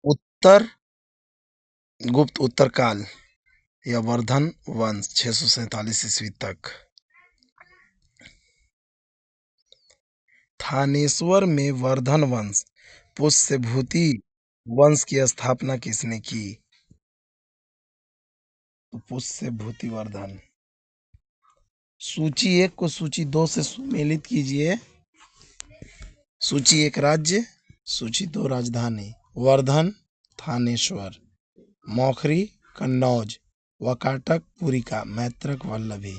उत्तर गुप्त उत्तरकाल या वर्धन वंश 647 ईस्वी तक। थानेश्वर में वर्धन वंश पुष्यभूति वंश की स्थापना किसने की? तो पुष्यभूति वर्धन। सूची 1 को सूची 2 से सुमेलित कीजिए। सूची 1 राज्य, सूची 2 राजधानी। वर्धन थानेश्वर, मौखरी कन्नौज, वाकाटक पुरिका, मैत्रक वल्लभी।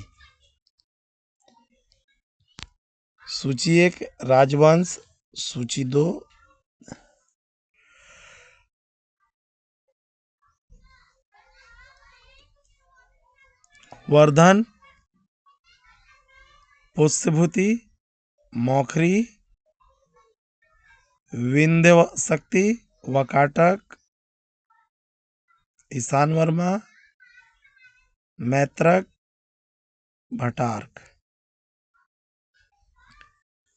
सूची 1 राजवंश, सूची 2 वर्धन, पुष्यभूति, मौखरी, विंध्य शक्ति, वाकाटक, ईशान वर्मा, मैत्रक, भटार्क।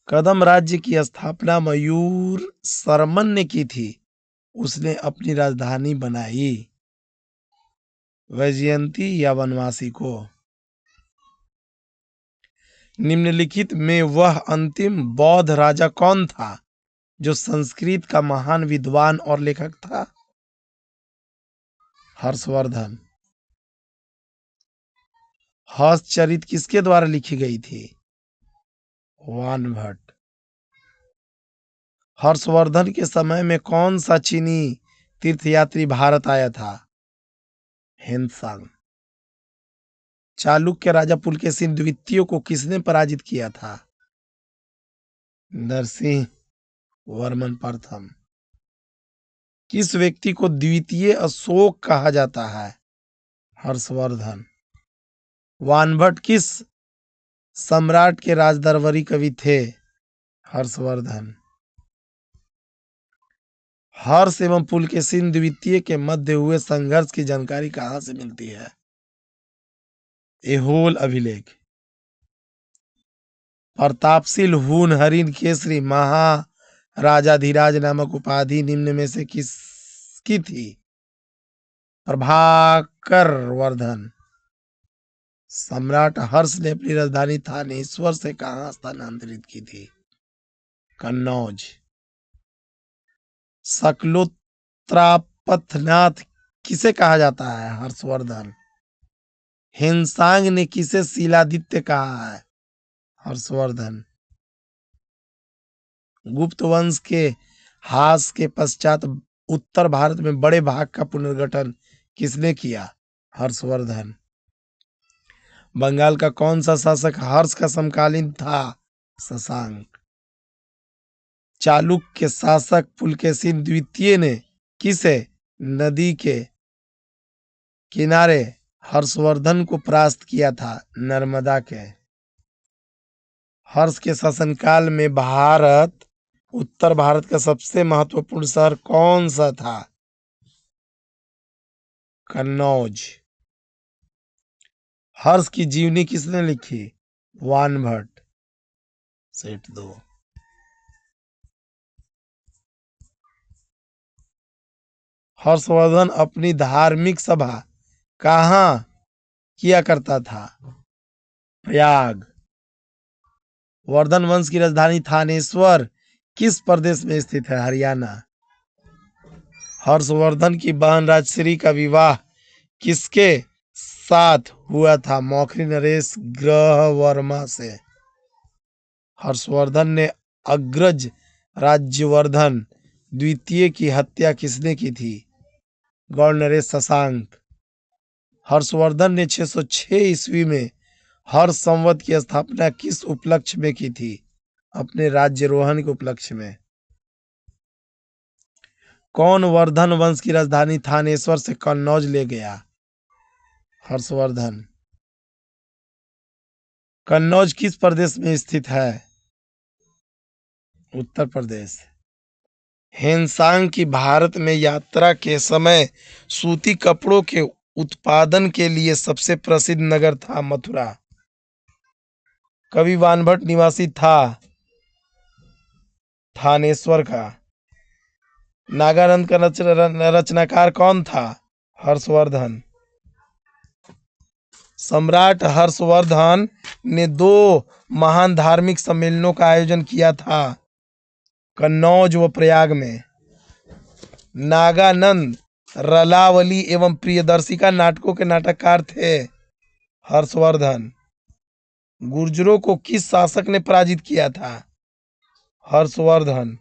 कदम राज्य की स्थापना मयूर शर्मन ने की थी। उसने अपनी राजधानी बनाई वैजयंती या वनवासी को। निम्नलिखित में वह अंतिम बौद्ध राजा कौन था जो संस्कृत का महान विद्वान और लेखक था? हर्षवर्धन। हर्षचरित किसके द्वारा लिखी गई थी? वानभट्ट। हर्षवर्धन के समय में कौन सा चीनी तीर्थयात्री भारत आया था? हेनसांग। चालुक्य राजा पुलकेशिन द्वितीय को किसने पराजित किया था? नरसिंह वर्मन प्रथम। किस व्यक्ति को द्वितीय अशोक कहा जाता है? हर्षवर्धन। वानभट्ट किस सम्राट के राजदरबारी कवि थे? हर्षवर्धन। हर्ष एवं पुलकेशिन द्वितीय के मध्य हुए संघर्ष की जानकारी कहां से मिलती है? एहोल अभिलेख। प्रतापशील हून हरिन केसरी महाराजाधिराज नामक उपाधि निम्न में से किसकी थी? प्रभाकर वर्धन। सम्राट हर्ष ने अपनी राजधानी थानेश्वर से कहां स्थानांतरित की थी? कन्नौज। शकलोत्त्रापथनाथ किसे कहा जाता है? हर्षवर्धन। हेनसांग ने किसे शिलादित्य कहा है? हर्षवर्धन। गुप्त वंश के ह्रास के पश्चात उत्तर भारत में बड़े भाग का पुनर्गठन किसने किया? हर्षवर्धन। बंगाल का कौन सा शासक हर्ष का समकालीन था? शशांक। चालुक्य शासक पुलकेशिन द्वितीय ने किसे नदी के किनारे हर्षवर्धन को परास्त किया था? नर्मदा के। हर्ष के शासनकाल में उत्तर भारत का सबसे महत्वपूर्ण शहर कौन सा था? कन्नौज। हर्ष की जीवनी किसने लिखी? वानभट्ट। सेट 2। हर्षवर्धन अपनी धार्मिक सभा कहाँ किया करता था? प्रयाग। वर्धन वंश की राजधानी थानेश्वर किस प्रदेश में स्थित है? हरियाणा। हर्षवर्धन की बहन राजश्री का विवाह किसके साथ हुआ था? मौखरी नरेश ग्रहवर्मा से। हर्षवर्धन ने अग्रज राज्यवर्धन द्वितीय की हत्या किसने की थी? गौड़ नरेश शशांक। हर्षवर्धन ने 606 ईस्वी में हर्ष संवत की स्थापना किस उपलक्ष्य में की थी? अपने राज्यरोहण के उपलक्ष्य में। कौन वर्धन वंश की राजधानी थानेश्वर से कन्नौज ले गया? हर्षवर्धन। कन्नौज किस प्रदेश में स्थित है? उत्तर प्रदेश। हेनसांग की भारत में यात्रा के समय सूती कपड़ों के उत्पादन के लिए सबसे प्रसिद्ध नगर था मथुरा। कवि वानभट्ट निवासी था थानेश्वर का। नागानंद का रचनाकार कौन था? हर्षवर्धन। सम्राट हर्षवर्धन ने 2 महान धार्मिक सम्मेलनों का आयोजन किया था, कन्नौज व प्रयाग में। नागानंद रलावली एवं प्रियदर्शिका नाटकों के नाटककार थे, हर्षवर्धन। गुर्जरों को किस शासक ने पराजित किया था? हर्षवर्धन।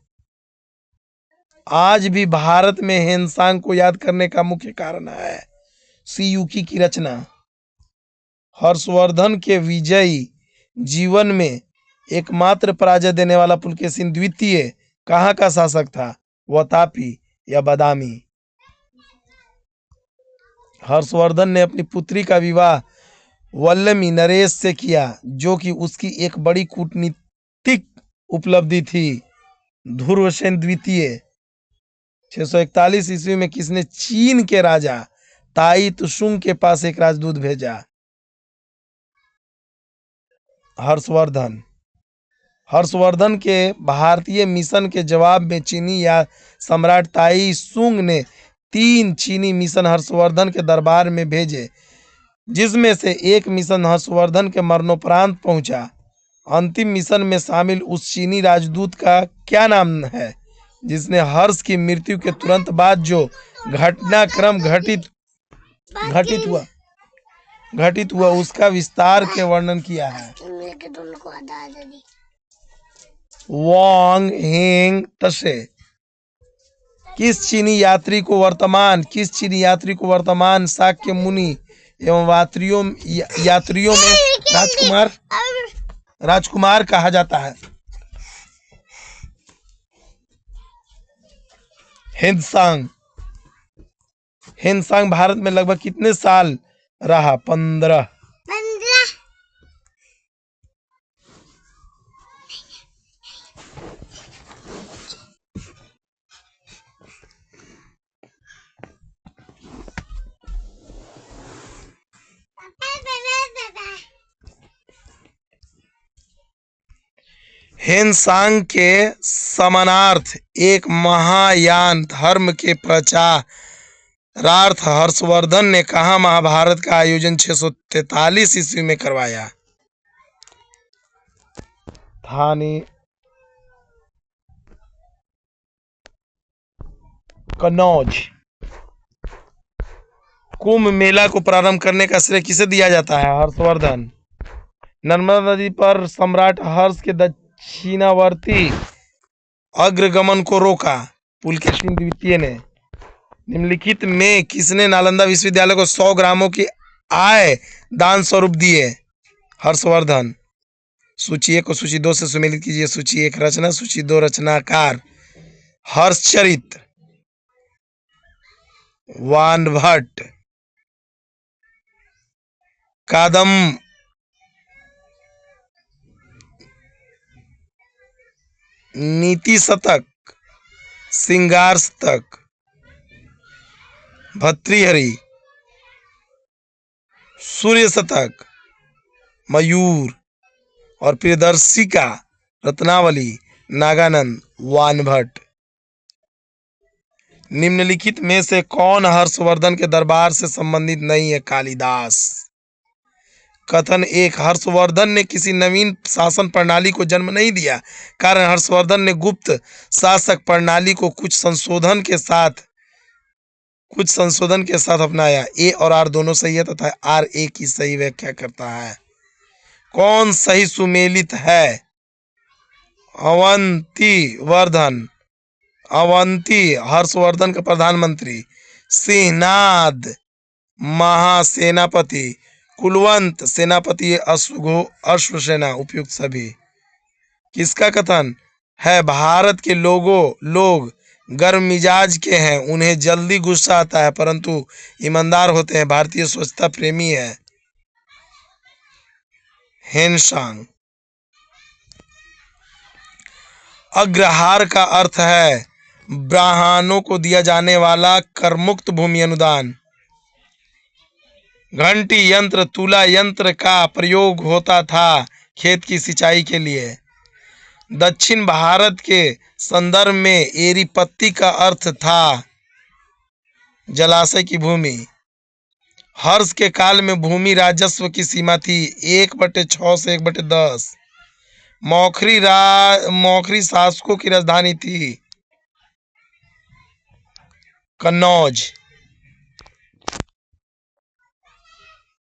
आज भी भारत में हेनसांग को याद करने का मुख्य कारण है सियुकी की रचना। हर्षवर्धन के विजयी जीवन में एकमात्र पराजय देने वाला पुलकेशिन द्वितीय कहाँ का शासक था? वह तापी या बादामी। हर्षवर्धन ने अपनी पुत्री का विवाह वल्लमी नरेश से किया, जो कि उसकी एक बड़ी कूटनीतिक उपलब्धि थी। ध्रुवसेन द्वितीय। 641 ईस्वी में किसने चीन के राजा ताई तुसुंग के पास एक राजदूत भेजा? हर्षवर्धन। हर्षवर्धन के भारतीय मिशन के जवाब में चीनी या सम्राट ताई सुंग ने 3 चीनी मिशन हर्षवर्धन के दरबार में भेजे, जिसमें से एक मिशन हर्षवर्धन के मरणोपरांत पहुंचा। अंतिम मिशन में शामिल उस चीनी राजदूत का क्या नाम है, जिसने हर्ष की मृत्यु के तुरंत बाद जो घटनाक्रम घटित हुआ उसका विस्तार के वर्णन किया है? वांग हेंग तशे। किस चीनी यात्री को वर्तमान शाक्य मुनि एवं यात्रियों में राजकुमार कहा जाता है? हेनसांग। हेनसांग भारत में लगभग कितने साल रहा? 15। हेनसांग के समानार्थ एक महायान धर्म के प्रचारार्थ हर्षवर्धन ने कहा महाभारत का आयोजन 643 ईस्वी में करवाया? थाने, कन्नौज। कुंभ मेला को प्रारंभ करने का श्रेय किसे दिया जाता है? हर्षवर्धन। नर्मदा नदी पर सम्राट हर्ष के दक्षिणावर्ती अग्रगमन को रोका? पुलकेशिन द्वितीय ने। निम्नलिखित में किसने नालंदा विश्वविद्यालय को 100 ग्रामों की आय दान स्वरूप दिए? हर्षवर्धन। सूची 1 को सूची 2 से सुमेलित कीजिए। सूची 1 रचना, सूची 2 रचनाकार। हर्षचरित, वानभट्ट। कादम नीति शतक, श्रृंगार शतक। भर्तृहरि, सूर्य शतक, मयूर। और प्रियदर्शिका रत्नावली, नागानंद, वानभट्ट। निम्नलिखित में से कौन हर्षवर्धन के दरबार से संबंधित नहीं है? कालिदास। कथन 1 हर्षवर्धन ने किसी नवीन शासन प्रणाली को जन्म नहीं दिया। कारण हर्षवर्धन ने गुप्त शासक प्रणाली को कुछ संशोधन के साथ अपनाया। ए और आर दोनों सही है तथा आर ए की सही व्याख्या करता है। कौन सही सुमेलित है? अवंतीवर्धन। अवंती हर्षवर्धन का प्रधानमंत्री। सिंहनाद महासेनापति। कुलवंत सेनापति अश्वसेना। उपयुक्त सभी। किसका कथन है? भारत के लोग गर्म मिजाज के हैं, उन्हें जल्दी गुस्सा आता है परंतु ईमानदार होते हैं। भारतीय स्वच्छता प्रेमी है। हेनसांग। अग्रहार का अर्थ है ब्राह्मणों को दिया जाने वाला करमुक्त भूमि अनुदान। घंटी यंत्र, तुला यंत्र का प्रयोग होता था खेत की सिंचाई के लिए। दक्षिण भारत के संदर्भ में एरीपत्ती का अर्थ था जलाशय की भूमि। हर्ष के काल में भूमि राजस्व की सीमा थी 1/6 से 1/10। मौखरी शासकों की राजधानी थी कन्नौज।